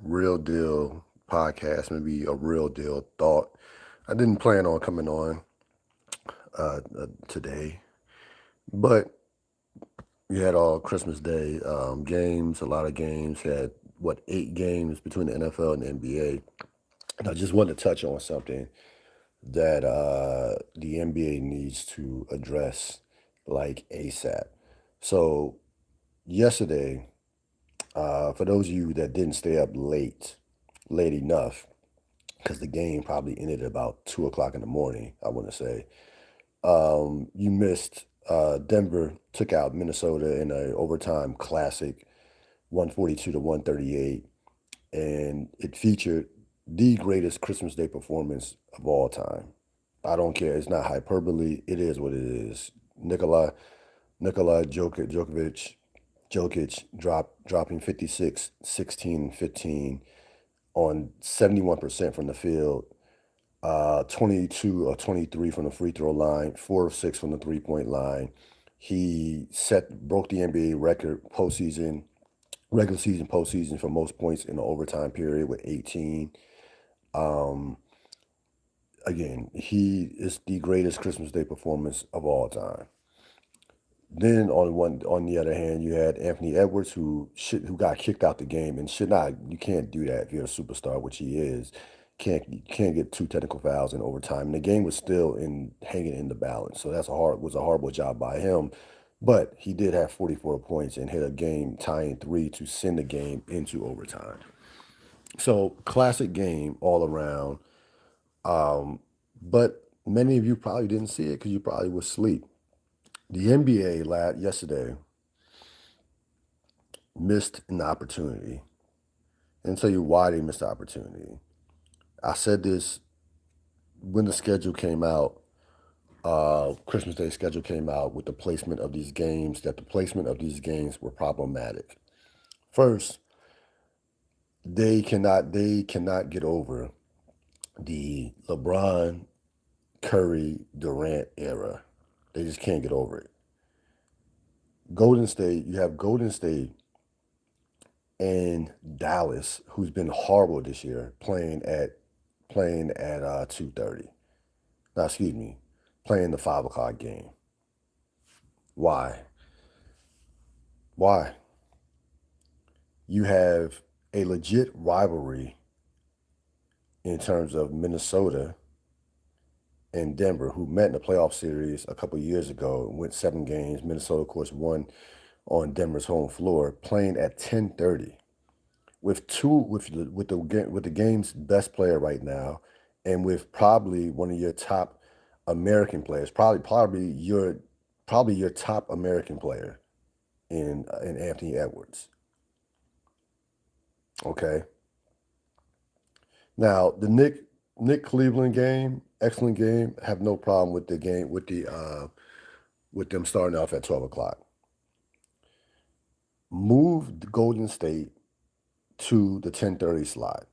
Real Deal podcast, maybe a real deal thought. I didn't plan on coming on today, but we had all Christmas Day games, a lot of games. Had what 8 games between the NFL and the NBA, and I just wanted to touch on something that the NBA needs to address like ASAP. So yesterday, for those of you that didn't stay up late enough, because the game probably ended at about 2 o'clock in the morning, I want to say. You missed Denver took out Minnesota in a overtime classic, 142 to 138, and it featured the greatest Christmas Day performance of all time. I don't care. It's not hyperbole. It is what it is. Nikola Jokic dropping 56, 16, 15 on 71% from the field, 22 or 23 from the free throw line, 4 of 6 from the 3-point line. He broke the NBA record regular season, postseason for most points in the overtime period with 18. Um, Again, he is the greatest Christmas Day performance of all time. Then on the other hand, you had Anthony Edwards who got kicked out the game and should not. You can't do that if you're a superstar, which he is. You can't get 2 technical fouls in overtime. And the game was still hanging in the balance. So was a horrible job by him. But he did have 44 points and hit a game tying three to send the game into overtime. So classic game all around. But many of you probably didn't see it because you probably was asleep. The NBA yesterday missed an opportunity. And I'll tell you why they missed the opportunity. I said this when the schedule came out, Christmas Day schedule came out with the placement of these games, that the placement of these games were problematic. First, they cannot get over the LeBron, Curry, Durant era. They just can't get over it. You have Golden State and Dallas, who's been horrible this year, playing at 2:30. Now, excuse me, playing the 5 o'clock game. Why? Why? You have a legit rivalry in terms of Minnesota and Denver, who met in the playoff series a couple years ago and went 7 games. Minnesota, of course, won on Denver's home floor, playing at 10:30 with the game's best player right now, and with probably one of your top American players, probably your top American player in Anthony Edwards. Okay. Now the Nick Cleveland game, excellent game. Have no problem with the game with them starting off at 12 o'clock. Move the Golden State to the 10:30 slot.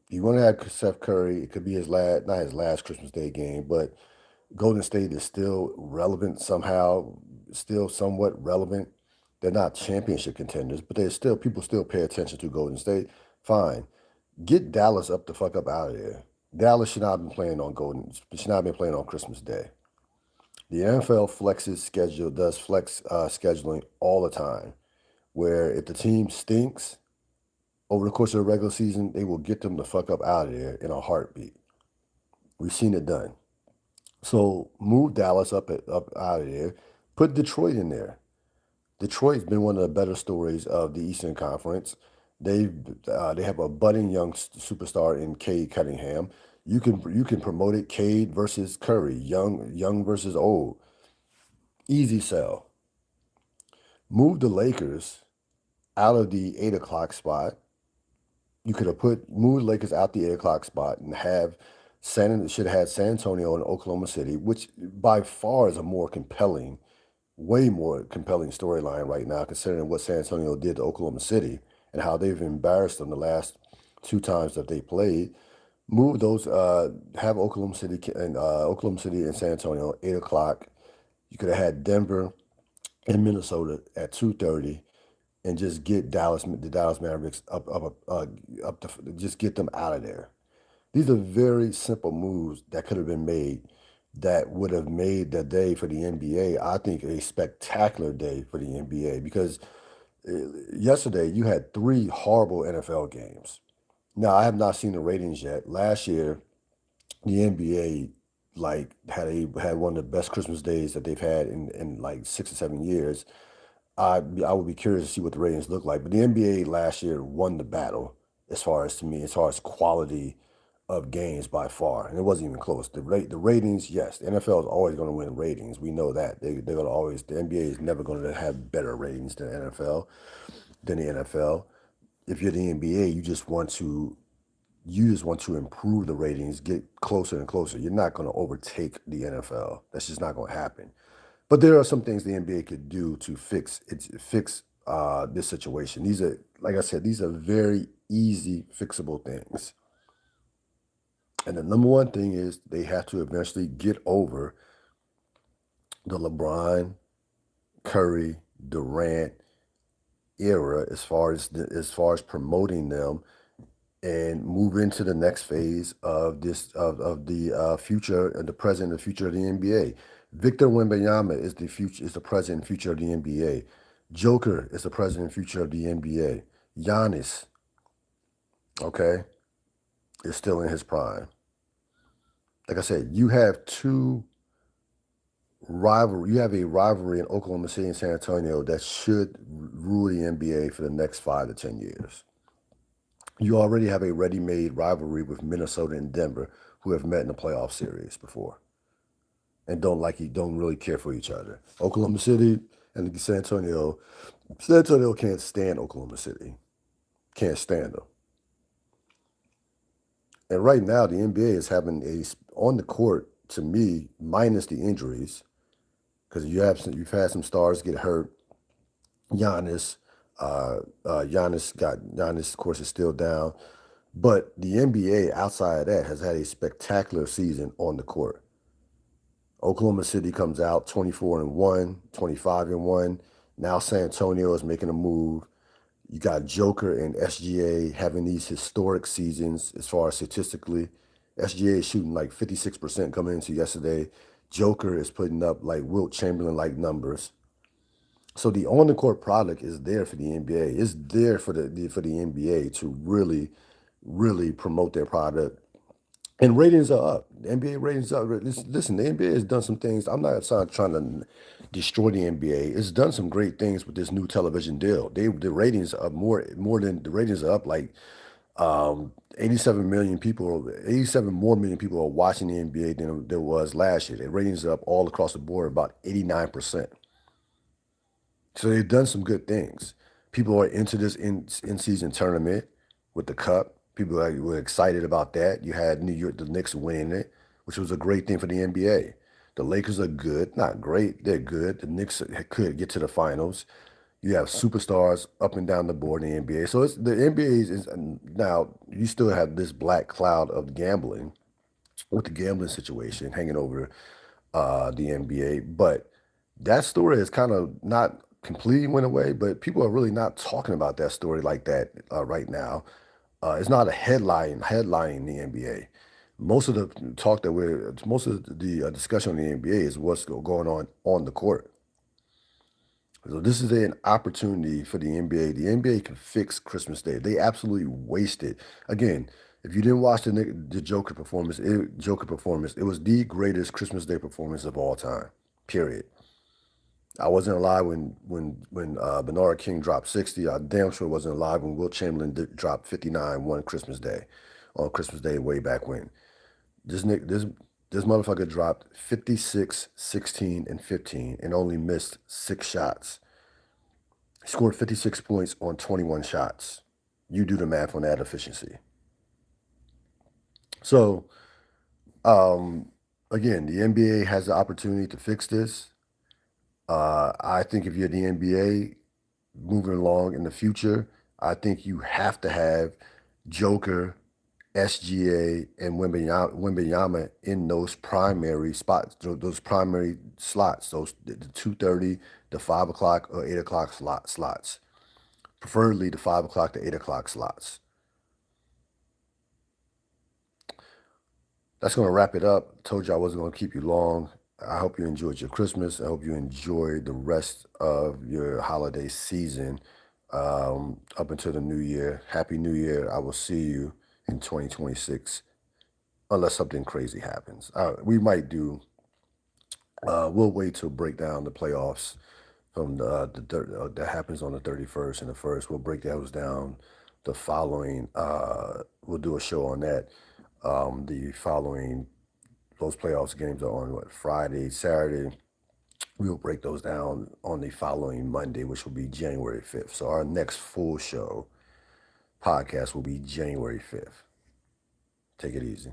You want to have Steph Curry. It could be not his last Christmas Day game, but Golden State is still relevant somehow, still somewhat relevant. They're not championship contenders, but people still pay attention to Golden State. Fine. Get Dallas up the fuck up out of there. Dallas should not have been playing on should not have been playing on Christmas Day. The NFL does flex scheduling all the time, where if the team stinks over the course of the regular season, they will get them the fuck up out of there in a heartbeat. We've seen it done. So move Dallas up out of there. Put Detroit in there. Detroit's been one of the better stories of the Eastern Conference. They have a budding young superstar in Cade Cunningham. You can promote it, Cade versus Curry, young versus old. Easy sell. Move the Lakers out of the 8 o'clock spot. You could have moved Lakers out the 8 o'clock spot and should have had San Antonio and Oklahoma City, which by far is way more compelling storyline right now, considering what San Antonio did to Oklahoma City and how they've embarrassed them the last 2 times that they played. Move those, have Oklahoma City and San Antonio 8 o'clock. You could have had Denver and Minnesota at 2:30. and just get the Dallas Mavericks up to just get them out of there. These are very simple moves that could have been made that would have made the day for the NBA, I think, a spectacular day for the NBA because yesterday you had three horrible NFL games. Now, I have not seen the ratings yet. Last year, the NBA like had one of the best Christmas days that they've had in like 6 or 7 years. I would be curious to see what the ratings look like. But the NBA last year won the battle as far as to me, as far as quality of games by far, and it wasn't even close. The ratings, yes, the NFL is always going to win ratings. We know that they're going to always. The NBA is never going to have better ratings than the NFL. If you're the NBA, you just want to improve the ratings, get closer and closer. You're not going to overtake the NFL. That's just not going to happen. But there are some things the NBA could do to fix this situation. These are, like I said, these are very easy fixable things. And the number one thing is they have to eventually get over the LeBron, Curry, Durant era as far as promoting them and move into the next phase of the future, the present and the future of the NBA. Victor Wembanyama is the present and future of the NBA. Joker is the present and future of the NBA. Giannis, okay, is still in his prime. Like I said, you have a rivalry in Oklahoma City and San Antonio that should rule the NBA for the next 5 to 10 years. You already have a ready-made rivalry with Minnesota and Denver, who have met in the playoff series before, and don't really care for each other. Oklahoma City and San Antonio can't stand Oklahoma City, can't stand them. And right now, the NBA is having on the court to me minus the injuries because you've had some stars get hurt. Giannis, Giannis, of course, is still down. But the NBA, outside of that, has had a spectacular season on the court. Oklahoma City comes out 24-1, 25-1. Now San Antonio is making a move. You got Joker and SGA having these historic seasons as far as statistically. SGA is shooting like 56% coming into yesterday. Joker is putting up like Wilt Chamberlain-like numbers. So the on the court product is there for the NBA. It's there for the NBA to really, really promote their product. And ratings are up. The NBA ratings are up. Listen, the NBA has done some things. I'm not trying to destroy the NBA. It's done some great things with this new television deal. The ratings are more than the ratings are up like 87 million people, 87 more million people are watching the NBA than there was last year. The ratings are up all across the board, about 89%. So they've done some good things. People are into this in-season tournament with the cup. People were excited about that. You had the Knicks winning it, which was a great thing for the NBA. The Lakers are good, not great, they're good. The Knicks could get to the finals. You have superstars up and down the board in the NBA. So the NBA is now you still have this black cloud of gambling with the gambling situation hanging over the NBA, but that story is kind of not completely went away, but people are really not talking about that story like that right now. It's not a headline in the NBA. Most of the discussion in the NBA is what's going on the court. So this is an opportunity for the NBA. The NBA can fix Christmas Day. They absolutely wasted. Again, if you didn't watch the Joker performance, it was the greatest Christmas Day performance of all time. Period. I wasn't alive when Bernard King dropped 60. I damn sure wasn't alive when Wilt Chamberlain dropped 59 one Christmas Day, on Christmas Day way back when. This Nick this motherfucker dropped 56, 16, and 15 and only missed 6 shots. He scored 56 points on 21 shots. You do the math on that efficiency. So, again, the NBA has the opportunity to fix this. I think if you're the NBA moving along in the future, I think you have to have Joker, SGA, and Wembanyama in those primary spots, those primary slots, the 2:30, the 5 o'clock or 8 o'clock slots. preferably the 5 o'clock to 8 o'clock slots. That's going to wrap it up. Told you I wasn't going to keep you long. I hope you enjoyed your Christmas. I hope you enjoyed the rest of your holiday season up until the new year. Happy New Year. I will see you in 2026 unless something crazy happens. We might do, we'll wait to break down the playoffs from that happens on the 31st and the 1st. We'll break those down the following, we'll do a show on that. The following, those playoffs games are on Friday, Saturday. We'll break those down on the following Monday, which will be January 5th. So our next full show podcast will be January 5th. Take it easy.